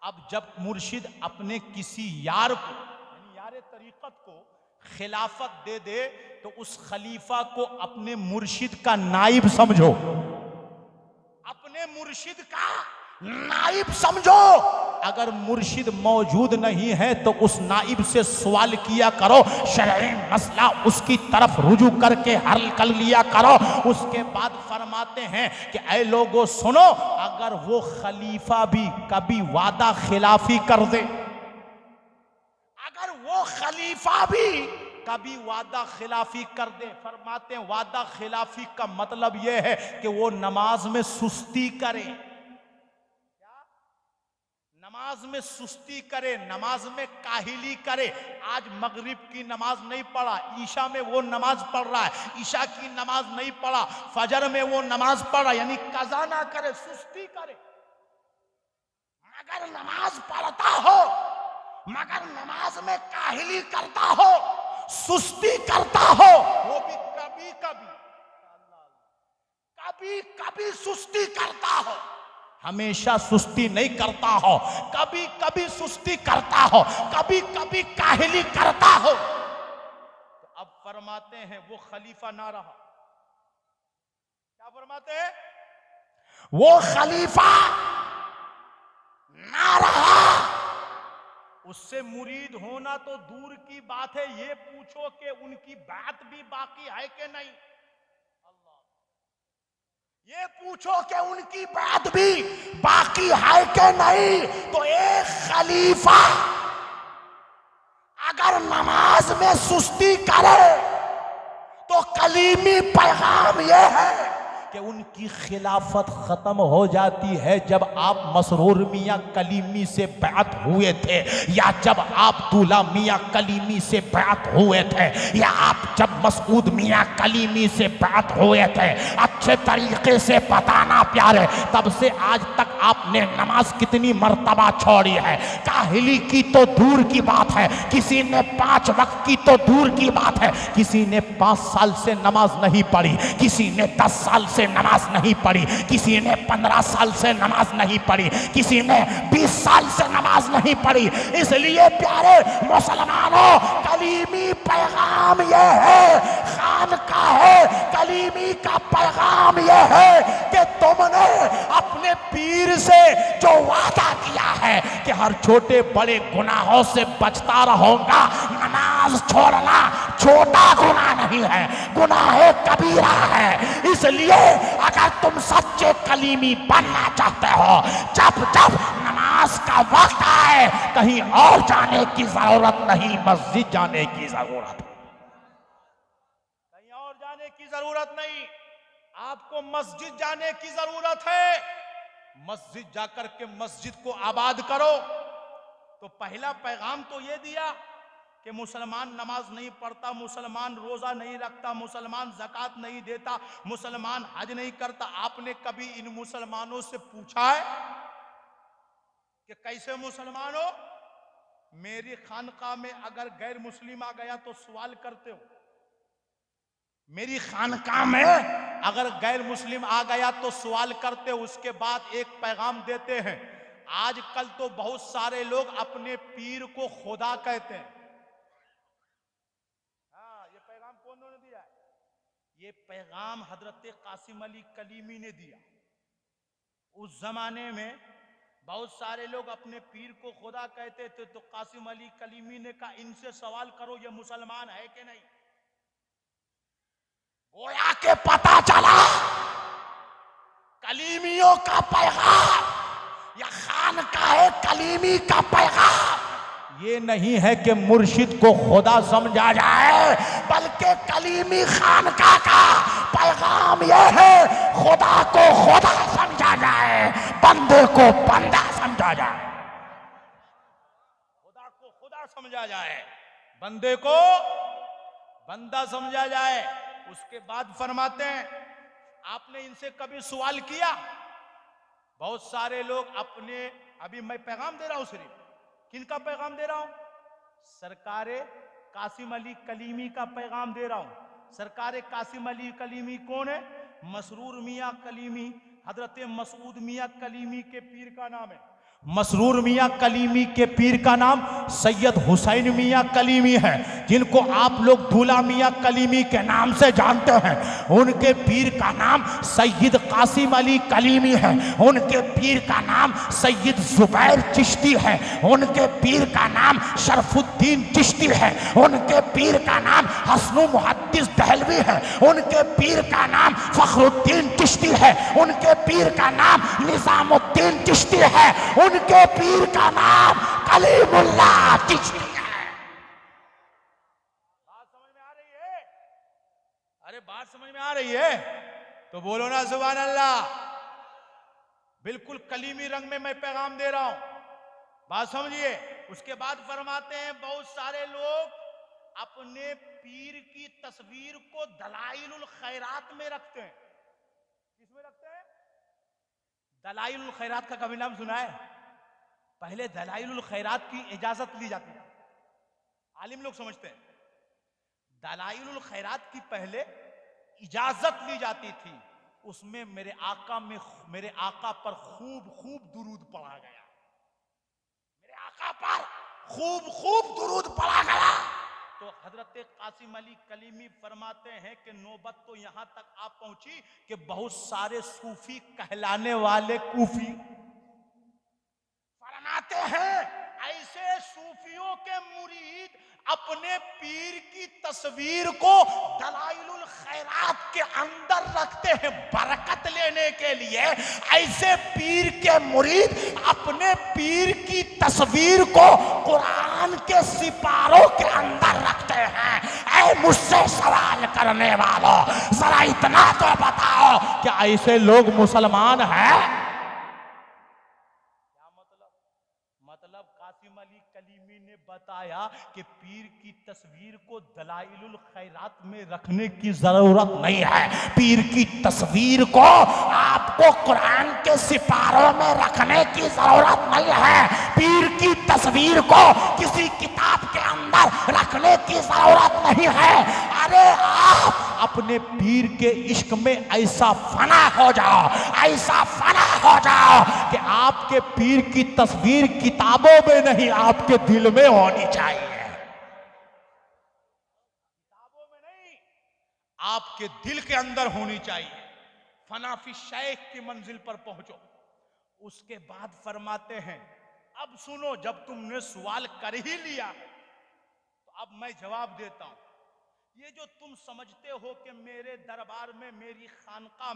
अब जब मुर्शिद अपने किसी यार को यानी यार तरीकत को खिलाफत दे दे तो उस खलीफा को अपने मुर्शिद का नाइब समझो, अपने मुर्शिद का नाइब समझो। अगर मुर्शिद मौजूद नहीं है तो उस नाइब से सवाल किया करो, शरई मसला उसकी तरफ रुजू करके हल कर लिया करो। उसके बाद फरमाते हैं कि ऐ लोगों सुनो, अगर वो खलीफा भी कभी वादा खिलाफी कर दे, अगर वो खलीफा भी कभी वादा खिलाफी कर दे, फरमाते हैं वादा खिलाफी का मतलब यह है कि वो नमाज में सुस्ती करे, नमाज में सुस्ती करे, नमाज में काहिली करे। आज मगरिब की नमाज नहीं पढ़ा, ईशा में वो नमाज पढ़ रहा है, ईशा की नमाज नहीं पढ़ा, फजर में वो नमाज पढ़ा, यानी कज़ा ना करे, सुस्ती करे। मगर नमाज पढ़ता हो, मगर नमाज में काहिली करता हो, सुस्ती करता हो, वो भी कभी कभी, कभी कभी सुस्ती करता हो, हमेशा सुस्ती नहीं करता हो, कभी कभी सुस्ती करता हो, कभी कभी काहिली करता हो। तो अब फरमाते हैं वो खलीफा ना रहा, क्या फरमाते हैं, वो खलीफा ना रहा। उससे मुरीद होना तो दूर की बात है, ये पूछो कि उनकी बात भी बाकी है कि नहीं। ये पूछो कि उनकी बात भी बाकी है कि नहीं। तो एक खलीफा अगर नमाज में सुस्ती करे तो कलीमी पैगाम यह है कि उनकी खिलाफत खत्म हो जाती है जब आप मसरूर मियाँ कलीमी से बैत हुए थे, या जब आप दूल्हा मियाँ कलीमी से बैत हुए थे, या आप जब मसूद मियाँ कलीमी से बैत हुए थे। अच्छे तरीके से बताना प्यारे, तब से आज तक आपने नमाज कितनी मर्तबा छोड़ी है। काहिली की तो दूर की बात है, किसी ने 5 वक्त की तो दूर की बात है, किसी ने 5 साल से नमाज नहीं पढ़ी, किसी ने 10 साल से नमाज नहीं पढ़ी, किसी ने 15 साल से नमाज नहीं पढ़ी, किसी ने 20 साल से नमाज नहीं पढ़ी। इसलिए प्यारे मुसलमानों, कलीमी पैगाम यह है, खानका है कलीमी का पैगाम यह है कि तुमने अपने पीर से जो वादा किया है कि हर छोटे बड़े गुनाहों से बचता रहूंगा, नमाज छोड़ना छोटा गुनाह नहीं है, गुनाह कबीरा है। इसलिए अगर तुम सच्चे कलीमी बनना चाहते हो, जब जब नमाज का वक्त आए, कहीं और जाने की जरूरत नहीं, मस्जिद जाने की जरूरत, कहीं और जाने की जरूरत नहीं, आपको मस्जिद जाने की जरूरत है। मस्जिद जाकर के मस्जिद को आबाद करो। तो पहला पैगाम तो ये दिया कि मुसलमान नमाज नहीं पढ़ता, मुसलमान रोजा नहीं रखता, मुसलमान ज़कात नहीं देता, मुसलमान हज नहीं करता। आपने कभी इन मुसलमानों से पूछा है कि कैसे मुसलमान हो? मेरी खानका में अगर गैर मुस्लिम आ गया तो सवाल करते हो, मेरी खानका में अगर गैर मुस्लिम आ गया तो सवाल करते हो, उसके बाद एक पैगाम देते हैं। आजकल तो बहुत सारे लोग अपने पीर को खुदा कहते हैं। ये पैगाम कौन ने दिया है? ये पैगाम हजरत कासिम अली कलीमी ने दिया। उस जमाने में बहुत सारे लोग अपने पीर को खुदा कहते थे, तो कासिम अली कलीमी ने कहा इनसे सवाल करो ये मुसलमान है कि नहीं। गोया के पता चला कलीमियों का पैगाम या खानकाहे कलीमी का पैगाम ये नहीं है कि मुर्शिद को खुदा समझा जाए, बल्कि कलीमी खानका का पैगाम यह है खुदा को खुदा समझा जाए, बंदे को बंदा समझा जाए। खुदा को खुदा समझा जाए, बंदे को बंदा समझा जाए। उसके बाद फरमाते हैं, आपने इनसे कभी सवाल किया? बहुत सारे लोग अपने, अभी मैं पैगाम दे रहा हूं, सिर्फ किनका पैगाम दे रहा हूं? सरकारे कासिम अली कलीमी का पैगाम दे रहा हूं। सरकारे कासिम अली कलीमी कौन है? मसरूर मियाँ कलीमी, हजरत मसूद मियाँ कलीमी के पीर का नाम है। मसरूर मियाँ कलीमी के पीर का नाम सैयद हुसैन मियाँ कलीमी है, जिनको आप लोग दूल्हा मियाँ कलीमी के नाम से जानते हैं। उनके पीर का नाम सैयद कासिम अली कलीमी है। उनके पीर का नाम सैयद जुबैर चिश्ती है। उनके पीर का नाम शरफुद्दीन चिश्ती है। उनके पीर का नाम हसनु मुहद्दिस दहलवी है। उनके पीर का नाम फखरुद्दीन चिश्ती है। उनके पीर का नाम निजामुद्दीन चिश्ती है। उनके पीर का नाम कलीमुल्लाह चिश्ती है। बात समझ में आ रही है? अरे बात समझ में आ रही है तो बोलो ना सुभान अल्लाह। बिल्कुल कलीमी रंग में मैं पैगाम दे रहा हूं, बात समझिए। उसके बाद फरमाते हैं बहुत सारे लोग अपने पीर की तस्वीर को दलाइलुल खैरात में रखते हैं। किसमें रखते हैं? दलाइलुल खैरात का कभी नाम सुना है? पहले दलाइलुल खैरात की इजाजत ली जाती है, आलिम लोग समझते हैं। दलाइलुल खैरात की पहले इजाजत ली जाती थी, उसमें मेरे आका पर खूब दुरूद पढ़ा गया। मेरे आका पर खूब दुरूद पढ़ा गया। तो हजरत कासिम अली कलीमी फरमाते हैं कि नौबत तो यहां तक आ पहुंची कि बहुत सारे सूफी कहलाने वाले कूफी फरमाते हैं ऐसे सूफियों के मुरीद अपने पीर की तस्वीर को दलाइलुल खैरात के अंदर रखते हैं बरकत लेने के लिए। ऐसे पीर के मुरीद अपने पीर की तस्वीर को कुरान के सिपारों के अंदर रखते हैं। ऐ मुझसे सवाल करने वालों, जरा इतना तो बताओ क्या ऐसे लोग मुसलमान हैं? मतलब कासिम अली कलीमी ने बताया कि पीर की तस्वीर को दलाइलुल खैरात में रखने की जरूरत नहीं है। पीर की तस्वीर को आपको कुरान के सिपारों में रखने की जरूरत नहीं है। पीर की तस्वीर को किसी किताब के अंदर रखने की जरूरत नहीं है। अरे आप अपने पीर के इश्क में ऐसा फना हो जाओ, ऐसा फना हो जाओ कि आपके पीर की तस्वीर किताबों में नहीं, आपके दिल में होनी चाहिए। किताबों में नहीं, आपके दिल के अंदर होनी चाहिए। फनाफी शेख की मंजिल पर पहुंचो। उसके बाद फरमाते हैं, अब सुनो, जब तुमने सवाल कर ही लिया तो अब मैं जवाब देता हूं। ये जो तुम समझते हो कि मेरे दरबार में, मेरी खानका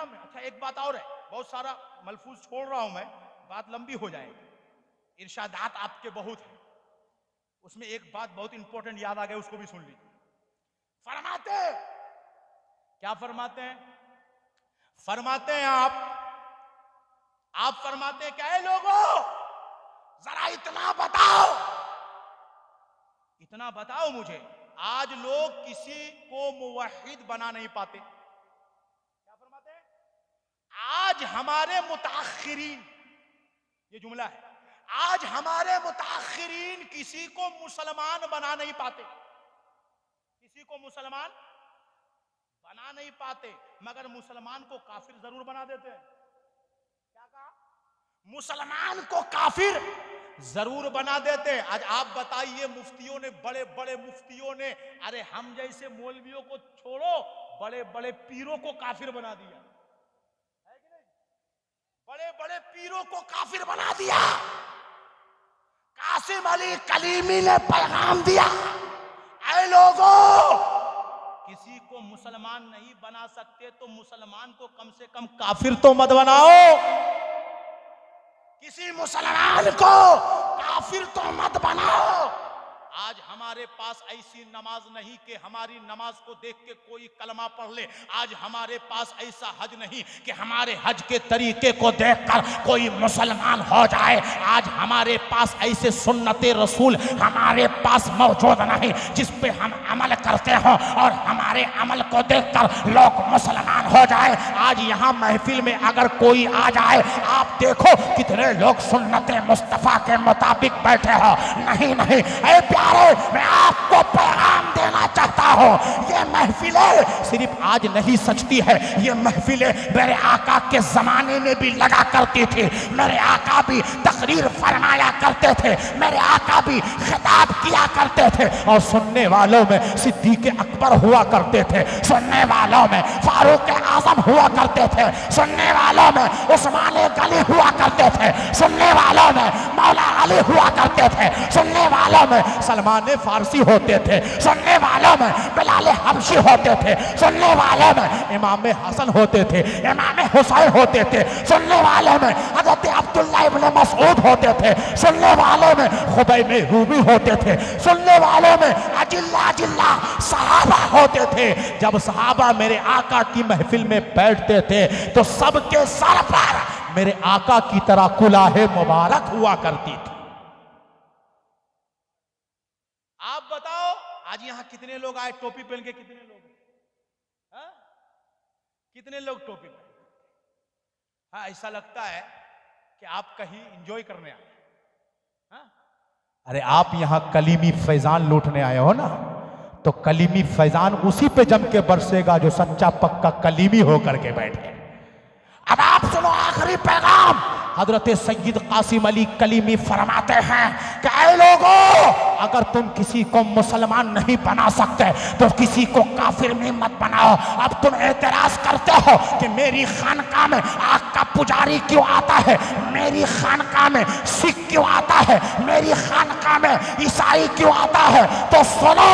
में, अच्छा एक बात और है, बहुत सारा मलफूज छोड़ रहा हूं मैं, बात लंबी हो जाएगी। इरशादात आपके बहुत हैं, उसमें एक बात बहुत इंपॉर्टेंट याद आ गई, उसको भी सुन लीजिए। फरमाते क्या फरमाते हैं? फरमाते हैं आप फरमाते हैं क्या है लोगों, जरा इतना बताओ मुझे, आज लोग किसी को मुवहिद बना नहीं पाते। क्या फरमाते हैं? आज हमारे मुताखिरीन, ये जुमला है, आज हमारे मुताखिरीन किसी को मुसलमान बना नहीं पाते। किसी को मुसलमान बना नहीं पाते, मगर मुसलमान को काफिर जरूर बना देते हैं। क्या कहा? मुसलमान को काफिर जरूर बना देते हैं। आज आप बताइए, मुफ्तियों ने, बड़े बड़े मुफ्तियों ने, अरे हम जैसे मौलवियों को छोड़ो, बड़े बड़े पीरों को काफिर बना दिया है कि नहीं? बड़े बड़े पीरों को काफिर बना दिया। कासिम अली कलीमी ने पैगाम दिया, ऐ लोगों, किसी को मुसलमान नहीं बना सकते तो मुसलमान को कम से कम काफिर तो मत बनाओ। किसी मुसलमान को काफिर तो मत बनाओ। आज हमारे पास ऐसी नमाज नहीं कि हमारी नमाज को देख के कोई कलमा पढ़ ले। आज हमारे पास ऐसा हज नहीं कि हमारे हज के तरीके को देखकर कोई मुसलमान हो जाए। आज हमारे पास ऐसे सुन्नते रसूल हमारे पास मौजूद नहीं जिस पे हम अमल करते हो और हमारे अमल को देखकर लोग मुसलमान हो जाए। आज यहाँ महफिल में अगर कोई आ जाए, आप देखो कितने लोग सुन्नते मुस्तफ़ा के मुताबिक बैठे हो। नहीं, ऐ प्यारे से मैं आपको पैगाम देना चाहता हूँ, ये महफिलें सिर्फ आज नहीं सजती है, ये महफिलें मेरे आका के जमाने में भी लगा करती थी। मेरे आका भी तकरीर फरमाया करते थे, मेरे आका भी खिताब किया करते थे, और सुनने वालों में सिद्दीक अकबर हुआ करते थे, सुनने वालों में फारूक आजम हुआ करते थे, सुनने वालों में उस्मान गनी हुआ करते थे, सुनने वालों में मौला अली हुआ करते थे, सुनने वालों में सलमान फारसी होते थे, सुनने वालों में बिलाल हबशी होते थे, सुनने वालों में इमाम हसन होते थे, इमाम हुसैन होते थे, सुनने वालों में हजरत अब्दुल्लाह इब्न मसऊद होते थे, सुनने वालों में खुबैब रूमी होते थे, सुनने वालों में अजिल्ला सहाबा होते थे। जब सहाबा मेरे आका की महफिल में बैठते थे तो सबके सर पर मेरे आका की तरह कुलाहे मुबारक हुआ करती थी। आप बताओ आज यहां कितने लोग आए टोपी पहन के? कितने लोग? हाँ? कितने लोग टोपी पहन? हाँ, ऐसा लगता है कि आप कहीं एंजॉय करने आए। हाँ? अरे आप यहां कलीमी फैजान लूटने आए हो ना, तो कलीमी फैजान उसी पे जम के बरसेगा जो सच्चा पक्का कलीमी होकर के बैठे। अब आप सुनो आखिरी पैगाम। हजरत सैयद कासिम अली कलीमी फरमाते हैं कि ऐ लोगों, अगर तुम किसी को मुसलमान नहीं बना सकते तो किसी को काफिर में मत बनाओ। अब तुम एतराज करते हो कि मेरी खानकाह में आग का पुजारी क्यों आता है, मेरी खानकाह में सिख क्यों आता है, मेरी खानकाह में ईसाई क्यों आता है, तो सुनो,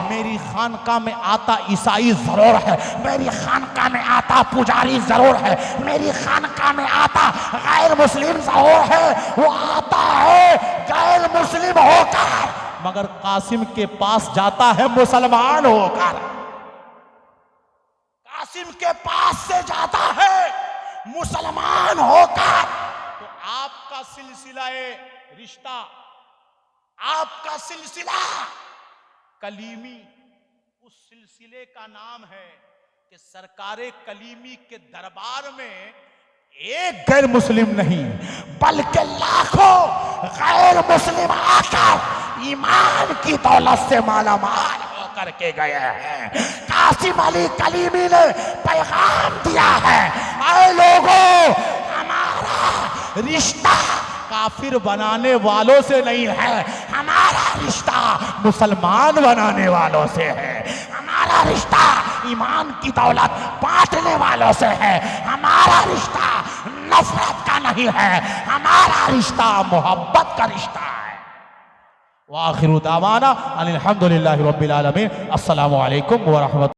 मेरी खानकाह में आता ईसाई जरूर है, मेरी खानकाह में आता पुजारी जरूर है, मेरी खानकाह में आता गैर मुस्लिम जरूर है, वो आता है गैर मुस्लिम होकर, मगर कासिम के पास जाता है मुसलमान होकर। कासिम के पास से जाता है मुसलमान होकर। तो आपका सिलसिला रिश्ता, आपका सिलसिला कलीमी, उस सिलसिले का नाम है कि सरकारे कलीमी के दरबार में एक गैर मुस्लिम नहीं बल्कि लाखों गैर मुस्लिम आकर ईमान की दौलत से माला माल होकर के गए हैं। कासिम अली कलीमी ने पैगाम दिया है, ऐ लोगों, हमारा रिश्ता काफिर बनाने वालों से नहीं है, हमारा रिश्ता मुसलमान बनाने वालों से है, हमारा रिश्ता ईमान की दौलत बांटने वालों से है, हमारा रिश्ता नफरत का नहीं है, हमारा रिश्ता मोहब्बत का रिश्ता है। वाखिरु दावाना अनिल हम्दुलिल्लाहि रब्बिल आलमीन। अस्सलामु अलैकुम व रहमतुल्लाह।